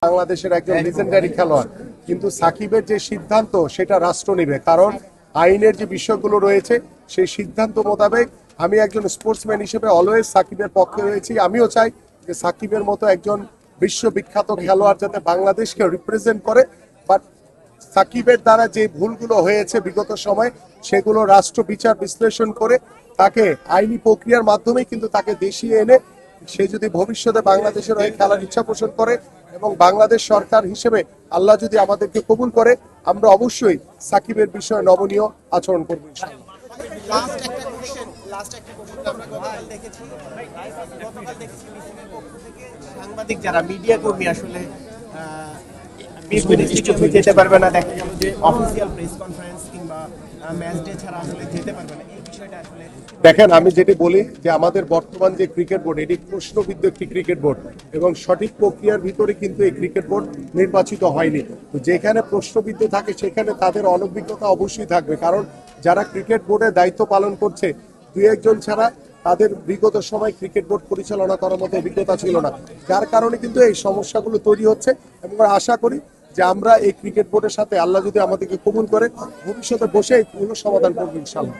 বাংলাদেশের একজন লিজেন্ডারি খেলোয়াড়, কিন্তু সাকিবের যে সিদ্ধান্ত সেটা রাষ্ট্র নেবে, কারণ আইনের যে বিষয়গুলো রয়েছে সেই সিদ্ধান্ত মোতাবেক আমি একজন স্পোর্টসম্যান হিসেবে অলওয়েজ সাকিবের পক্ষে রয়েছি। আমিও চাই যে সাকিবের মতো একজন বিশ্ববিখ্যাত খেলোয়াড় যাতে বাংলাদেশকে রিপ্রেজেন্ট করে, বাট সাকিবের দ্বারা যে ভুলগুলো হয়েছে বিগত সময় সেগুলো রাষ্ট্র বিচার বিশ্লেষণ করে তাকে আইনি প্রক্রিয়ার মাধ্যমেই কিন্তু তাকে দেশে এনে সে যদি ভবিষ্যতে বাংলাদেশের হয়ে খেলার ইচ্ছা পোষণ করে এবং বাংলাদেশ সরকার হিসেবে আল্লাহ যদি আমাদেরকে কবুল করে, আমরা অবশ্যই সাকিবের বিষয়ে নমনীয় আচরণ করবো ইনশাআল্লাহ। সাংবাদিক যারা মিডিয়া কর্মী আসলে যেতে পারবে না, দেখা গেল যে অফিসিয়াল প্রেস কনফারেন্স কিংবা ম্যাচ ডে ছাড়া আসলে যেতে পারবে না, এই বিষয়টা আসলে দেখেন, আমি যেটি বলি যে আমাদের বর্তমান যে ক্রিকেট বোর্ড এটি প্রশ্নবিদ্ধ একটি ক্রিকেট বোর্ড এবং সঠিক প্রক্রিয়ার ভিতরে কিন্তু এই ক্রিকেট বোর্ড নির্বাচিত হয়নি। তো যেখানে প্রশ্নবিদ্ধ থাকে সেখানে তাদের অনভিজ্ঞতা অবশ্যই থাকবে, কারণ যারা ক্রিকেট বোর্ডের দায়িত্ব পালন করছে দুই একজন ছাড়া তাদের বিগত সময় ক্রিকেট বোর্ড পরিচালনা করার মতো অভিজ্ঞতা ছিল না, যার কারণে কিন্তু এই সমস্যাগুলো তৈরি হচ্ছে। এবং আশা করি যে আমরা এই ক্রিকেট বোর্ডের সাথে আল্লাহ যদি আমাদেরকে কবুল করে ভবিষ্যতে বসে এগুলো সমাধান করবো ইনশাআল্লাহ।